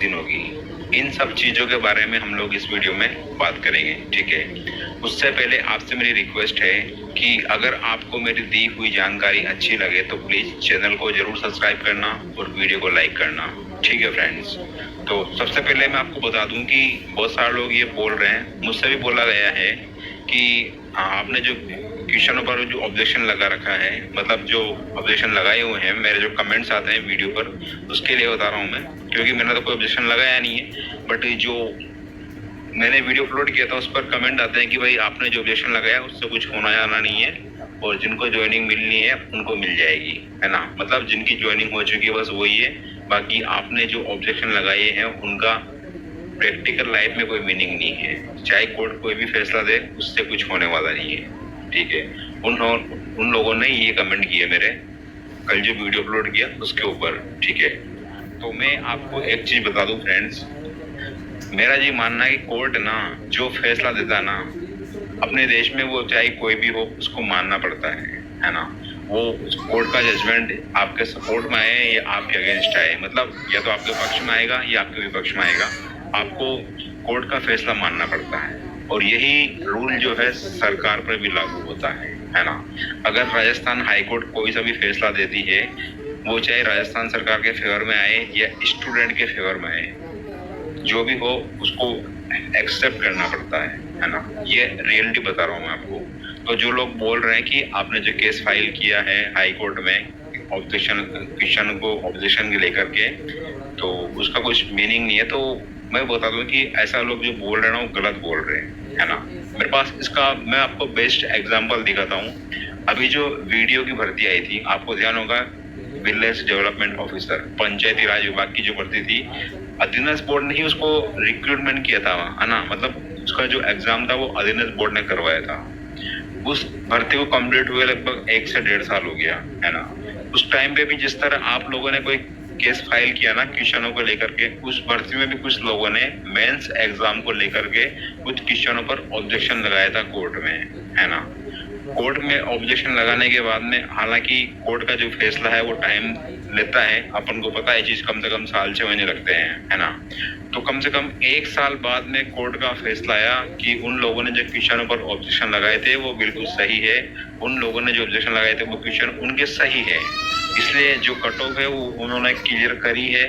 दिन होगी। इन सब चीजों के बारे में हम लोग इस वीडियो में बात करेंगे, ठीक है। उससे पहले आपसे मेरी रिक्वेस्ट है कि अगर आपको मेरी दी हुई जानकारी अच्छी लगे तो प्लीज चैनल को जरूर सब्सक्राइब करना और वीडियो को लाइक करना, ठीक है फ्रेंड्स। तो सबसे पहले मैं आपको बता दूं कि बहुत सारे लोग ये बोल रहे हैं, मुझसे भी बोला गया है कि आपने जो क्वेश्चनों पर जो ऑब्जेक्शन लगा रखा है, मतलब जो ऑब्जेक्शन लगाए हुए हैं, मेरे जो कमेंट्स आते हैं वीडियो पर, उसके लिए बता रहा हूँ मैं, क्योंकि मैंने तो कोई ऑब्जेक्शन लगाया नहीं है। बट जो मैंने वीडियो अपलोड किया था उस पर कमेंट आते हैं कि भाई आपने जो ऑब्जेक्शन लगाया उससे कुछ होना जाना नहीं है, और जिनको ज्वाइनिंग मिलनी है उनको मिल जाएगी, है ना। मतलब जिनकी ज्वाइनिंग हो चुकी है बस वही है, बाकी आपने जो ऑब्जेक्शन लगाए हैं उनका प्रैक्टिकल लाइफ में कोई मीनिंग नहीं है। चाहे कोर्ट कोई भी फैसला दे उससे कुछ होने वाला नहीं है, ठीक है। उन लोगों ने ये कमेंट किए मेरे कल जो वीडियो अपलोड किया उसके ऊपर, ठीक है। तो मैं आपको एक चीज बता दूं फ्रेंड्स, मेरा ये मानना है कि कोर्ट ना जो फैसला देता ना अपने देश में, वो चाहे कोई भी हो उसको मानना पड़ता है ना। वो कोर्ट का जजमेंट आपके सपोर्ट में आए या आपके अगेंस्ट आए, मतलब या तो आपके पक्ष में आएगा या आपके विपक्ष में आएगा, आपको कोर्ट का फैसला मानना पड़ता है। और यही रूल जो है सरकार पर भी लागू होता है ना। अगर राजस्थान हाईकोर्ट कोई सा भी फैसला देती है, वो चाहे राजस्थान सरकार के फेवर में आए या स्टूडेंट के फेवर में आए, जो भी हो उसको एक्सेप्ट करना पड़ता है ना। ये रियलिटी बता रहा हूँ मैं आपको। तो जो लोग बोल रहे हैं कि आपने जो केस फाइल किया है हाई कोर्ट में ऑब्जेक्शन क्वेश्चन को ऑब्जेक्शन के लेकर के, तो उसका कुछ मीनिंग नहीं है, तो मैं बता दूं कि ऐसा लोग जो बोल रहे हैं ना वो गलत बोल रहे हैं, है ना। मेरे पास इसका मैं आपको बेस्ट एग्जांपल दिखाता हूँ। अभी जो वीडियो की भर्ती आई थी, आपको ध्यान होगा, विलेज डेवलपमेंट ऑफिसर, पंचायती राज विभाग की जो भर्ती थी, अधीनस्थ बोर्ड ने ही उसको रिक्रूटमेंट किया था, है ना। मतलब उसका जो एग्जाम था वो अधीनस्थ बोर्ड ने करवाया था। उस भर्ती को कंप्लीट हुए लगभग 1 से 1.5 साल हो गया, है ना। उस टाइम पे भी जिस तरह आप लोगों ने कोई केस फाइल किया ना क्वेश्चनों को लेकर के, उस भर्ती में भी कुछ लोगों ने मेंस एग्जाम को लेकर के कुछ क्वेश्चनों पर ऑब्जेक्शन लगाया था कोर्ट में, है ना। कोर्ट में ऑब्जेक्शन लगाने के बाद में, हालांकि कोर्ट का जो फैसला है वो टाइम लेता है, अपन को पता है चीज, कम से कम साल 6 महीने लगते हैं, है ना। तो कम से कम 1 साल बाद में कोर्ट का फैसला आया कि उन लोगों ने जो क्वेश्चनों पर ऑब्जेक्शन लगाए थे वो बिल्कुल सही है, उन लोगों ने जो ऑब्जेक्शन लगाए थे वो क्वेश्चन उनके सही है। इसलिए जो कट ऑफ है वो उन्होंने क्लियर करी है।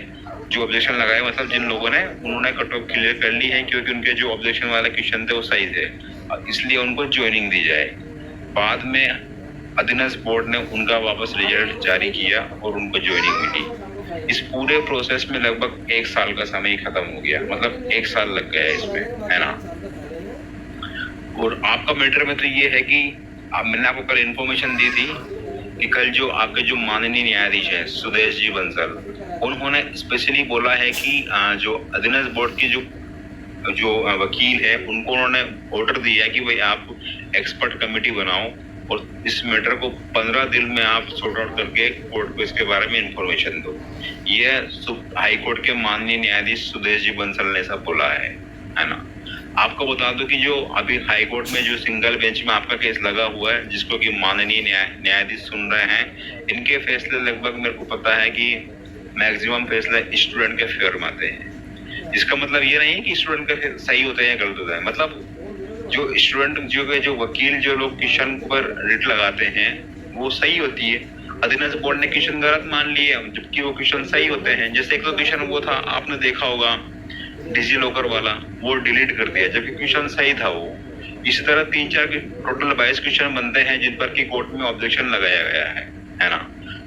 जो ऑब्जेक्शन लगाए, मतलब जिन लोगों ने, उन्होंने कट ऑफ क्लियर कर ली है, क्योंकि उनके जो ऑब्जेक्शन वाले क्वेश्चन थे वो सही थे, इसलिए उनको ज्वाइनिंग दी जाए। बाद में अधीनस्थ बोर्ड ने उनका वापस रिजल्ट जारी किया और उनको ज्वाइनिंग मिली। इस पूरे प्रोसेस में लगभग 1 साल का समय खत्म हो गया, मतलब 1 साल लग गया इसमें, है ना। और आपका मैटर में तो ये है कि मैंने आपको कल इन्फॉर्मेशन दी थी कि कल जो आपके जो माननीय न्यायाधीश है सुदेश जी बंसल, उन्होंने स्पेशली बोला है कि जो अधीनस्थ बोर्ड की जो वकील है उनको उन्होंने ऑर्डर दिया है कि भाई आप एक्सपर्ट कमेटी बनाओ और इस मैटर को 15 दिन में आप सॉर्ट आउट करके कोर्ट को इसके बारे में इंफॉर्मेशन दो। ये हाई कोर्ट के माननीय न्यायाधीश सुदेश जी बंसल ने ऐसा बोला है ना। आपको बता दो कि जो अभी हाई कोर्ट में जो सिंगल बेंच में आपका केस लगा हुआ है, जिसको कि माननीय न्यायाधीश सुन रहे हैं, इनके फैसले लगभग मेरे को पता है कि मैक्सिमम फैसले स्टूडेंट के फेवर में आते हैं। इसका मतलब ये नहीं है कि स्टूडेंट का सही होता है या गलत होता है, मतलब जो स्टूडेंट जो वकील जो लोग क्वेश्चन पर रिट लगाते हैं वो सही होती है। अधीनस्थ बोर्ड ने क्वेश्चन गलत मान लिए जबकि वो क्वेश्चन सही होते हैं। जैसे एक तो क्वेश्चन वो था, आपने देखा होगा डिजी लॉकर वाला, वो डिलीट कर दिया जबकि क्वेश्चन सही था वो। इसी तरह 3-4 टोटल 22 क्वेश्चन बनते हैं जिन पर की कोर्ट में ऑब्जेक्शन लगाया गया है ना।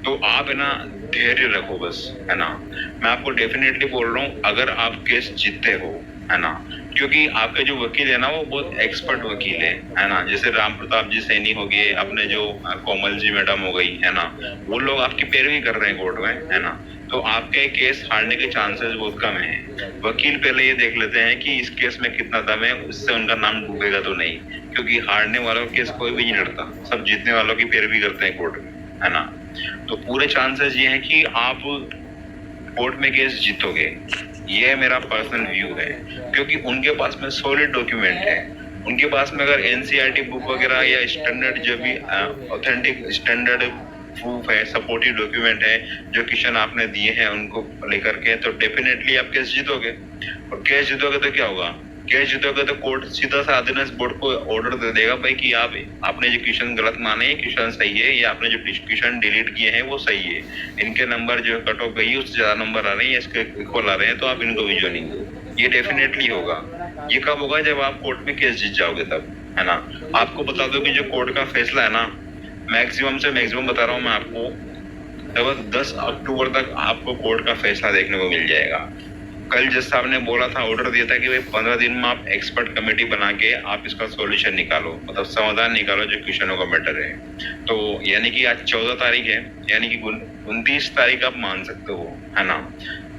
तो आप है ना धैर्य रखो बस, है ना। मैं आपको डेफिनेटली बोल रहा हूँ, अगर आप केस जीतते हो, है ना, क्योंकि आपके जो वकील है ना वो बहुत एक्सपर्ट वकील है ना। जैसे राम प्रताप जी सैनी हो गए, अपने जो कोमल जी मैडम हो गई, है ना, वो लोग आपकी पैरवी कर रहे हैं कोर्ट में, है ना। तो आपके केस हारने के चांसेस बहुत कम है। वकील पहले ये देख लेते हैं कि इस केस में कितना दम है, उससे उनका नाम डूबेगा तो नहीं, क्योंकि हारने वालों का केस कोई भी नहीं लड़ता, सब जीतने वालों की पैरवी करते हैं कोर्ट में, है ना। तो पूरे चांसेस ये हैं कि आप कोर्ट में केस जीतोगे, ये मेरा पर्सनल व्यू है, क्योंकि उनके पास में सॉलिड डॉक्यूमेंट है। उनके पास में अगर एनसीईआरटी बुक वगैरह या स्टैंडर्ड जो भी ऑथेंटिक स्टैंडर्ड प्रूफ है, सपोर्टिव डॉक्यूमेंट है जो क्वेश्चन आपने दिए हैं उनको लेकर के, तो डेफिनेटली आप केस जीतोगे। और केस जीतोगे तो क्या होगा, केस जीतोगे तो कोर्ट सीधा सा ऑर्डिनेंस बोर्ड को ऑर्डर दे देगा भाई कि आप आपने जो क्वेश्चन गलत माने, क्वेश्चन सही है, या आपने जो क्वेश्चन डिलीट किए हैं वो सही है, इनके नंबर जो कट ऑफ गई है उससे ज्यादा नंबर आ रहे हैं, इसके इक्वल आ रहे हैं, तो आप इनको भी ज्वाइनिंग दो। ये डेफिनेटली होगा। ये कब होगा, जब आप कोर्ट में केस जीत जाओगे तब, है ना। आपको बता दो कि जो कोर्ट का फैसला है ना, मैक्सिमम से मैक्सिमम बता रहा हूँ मैं आपको, लगभग 10 अक्टूबर तक आपको कोर्ट का फैसला देखने को मिल जाएगा। कल जज साहब ने बोला था, ऑर्डर दिया था कि भाई 15 दिन में आप एक्सपर्ट कमेटी बना के आप इसका सॉल्यूशन निकालो, मतलब समाधान निकालो जो क्वेश्चनों का मैटर है। तो यानी कि आज 14 तारीख है, यानी कि 29 तारीख आप मान सकते हो, है ना।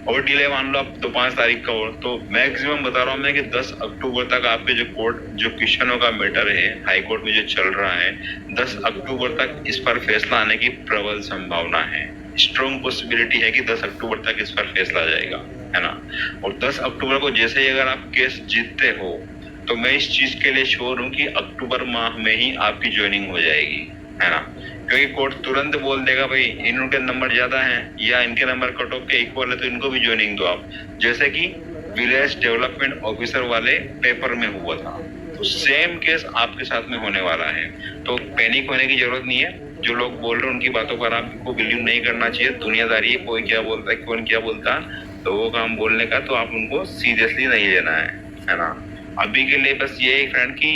और डिले मान लो आप तो 5 तारीख का, और तो मैक्सिमम बता रहा हूँ मैं कि 10 अक्टूबर तक आपके जो कोर्ट जो क्वेश्चनों का मैटर है हाई कोर्ट में जो चल रहा है, 10 अक्टूबर तक इस पर फैसला आने की प्रबल संभावना है। स्ट्रॉन्ग पॉसिबिलिटी है कि 10 अक्टूबर तक इस पर फैसला आ जाएगा, है ना। और 10 अक्टूबर को जैसे ही अगर आप केस जीतते हो तो मैं इस चीज के लिए श्योर हूँ कि अक्टूबर माह में ही आपकी ज्वाइनिंग हो जाएगी, है ना। क्योंकि कोर्ट तुरंत बोल देगा भाई इनके नंबर ज्यादा हैं या इनके नंबर कट ऑफ के इक्वल है तो इनको भी ज्वाइनिंग दो आप, जैसे कि विलेज डेवलपमेंट ऑफिसर वाले पेपर में हुआ था। तो सेम केस आपके साथ में होने वाला है, तो पैनिक होने की जरूरत नहीं है। जो लोग बोल रहे हैं उनकी बातों पर आपको बिलीव नहीं करना चाहिए। दुनियादारी है, कोई क्या बोलता है कौन क्या बोलता है, लोगों का हम बोलने का, तो आप उनको सीरियसली नहीं लेना है ना। अभी के लिए बस ये फ्रेंड की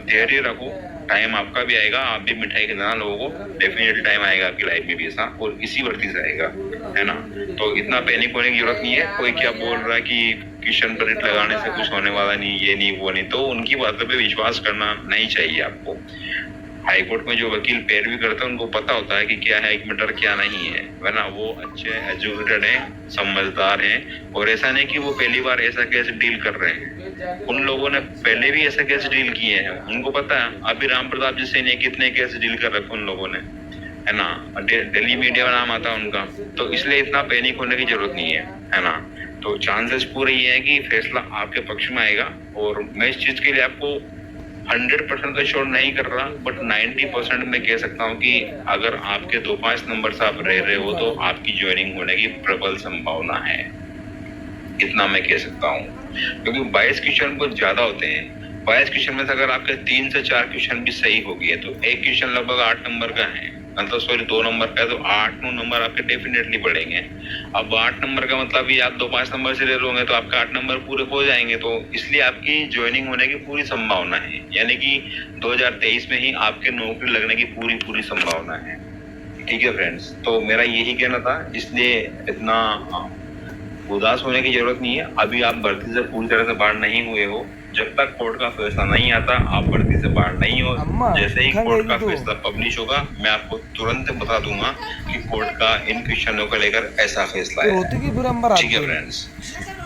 धैर्य रखो, टाइम आपका भी आएगा, आप भी मिठाई खिलाना लोगों को, डेफिनेटली टाइम आएगा आपकी लाइफ में भी ऐसा, और इसी वर्ती से आएगा, है ना। तो इतना पैनिक होने की जरूरत नहीं है। कोई क्या बोल रहा है कि क्वेश्चन पर रेट लगाने से कुछ होने वाला नहीं, ये नहीं वो नहीं, तो उनकी बातों पे विश्वास करना नहीं चाहिए आपको। हाई कोर्ट में जो वकील पैरवी करते हैं उनको पता होता है कि क्या है एक मैटर क्या नहीं है, वरना वो अच्छे एजुकेटेड हैं, समझदार हैं, और ऐसा नहीं कि वो पहली बार ऐसा केस डील कर रहे हैं। उन लोगों ने पहले भी ऐसा केस डील किए हैं, उनको पता है। अभी राम प्रताप जी ने कितने केस डील कर रखे उन लोगों ने, है ना। दिल्ली मीडिया में नाम आता है उनका, तो इसलिए इतना पैनिक होने की जरूरत नहीं है ना। तो चांसेस पूरे ये है कि फैसला आपके पक्ष में आएगा, और मैं इस चीज के लिए आपको 100% तो श्योर नहीं कर रहा, बट 90% मैं कह सकता हूँ कि अगर आपके 2-5 नंबर से आप रह रहे हो तो आपकी ज्वाइनिंग होने की प्रबल संभावना है, इतना मैं कह सकता हूँ। क्योंकि 22 क्वेश्चन बहुत ज्यादा होते हैं। 22 क्वेश्चन में से अगर आपके 3 से 4 क्वेश्चन भी सही हो गए तो एक क्वेश्चन लगभग 8 नंबर का है, मतलब सॉरी 2 नंबर का है, तो 8-9 नंबर आपके डेफिनेटली बढ़ेंगे। अब 8 नंबर का मतलब भी आप 2-5 नंबर से ले रहे होंगे तो आपके 8 नंबर पूरे हो जाएंगे, तो इसलिए आपकी ज्वाइनिंग होने की पूरी संभावना है, यानी कि 2023 में ही आपके नौकरी लगने की पूरी संभावना है। ठीक है फ्रेंड्स, तो मेरा यही कहना था, इसलिए इतना उदास होने की जरूरत नहीं है। अभी आप भर्ती से पूरी तरह से बाहर नहीं हुए हो, जब तक कोर्ट का फैसला नहीं आता आप भर्ती से बाहर नहीं हो। जैसे ही कोर्ट का फैसला पब्लिश होगा मैं आपको तुरंत बता दूंगा कि कोर्ट का इन क्वेश्चनों को लेकर ऐसा फैसला है। ठीक है फ्रेंड्स,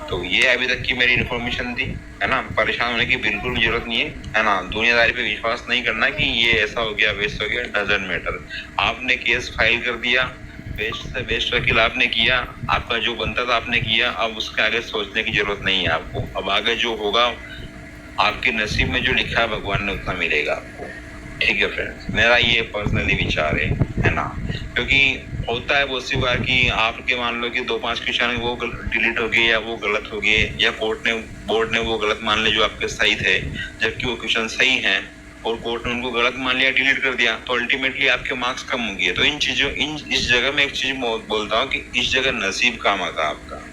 तो ये अभी तक की मेरी इन्फॉर्मेशन थी, है ना। परेशान होने की बिल्कुल भी जरूरत नहीं है ना। दुनियादारी पे विश्वास नहीं करना कि ये ऐसा हो गया वैसा हो गया, डजंट मैटर। आपने केस फाइल कर दिया, बेस्ट से बेस्ट वकील आपने किया, आपका जो बनता था आपने किया, अब उसके आगे सोचने की जरूरत नहीं है आपको। अब आगे जो होगा आपके नसीब में जो लिखा है भगवान ने उतना मिलेगा आपको। ठीक है फ्रेंड्स, मेरा ये पर्सनली विचार है ना। क्योंकि होता है बहुत सी बार कि आपके मान लो कि 2-5 क्वेश्चन वो डिलीट हो गए या वो गलत हो गए, या बोर्ड ने वो गलत मान ले जो आपके सही थे, जबकि वो क्वेश्चन सही हैं और कोर्ट ने उनको गलत मान लिया, डिलीट कर दिया, तो अल्टीमेटली आपके मार्क्स कम होंगे। तो इस जगह में एक चीज बोलता हूँ कि इस जगह नसीब काम आता है आपका।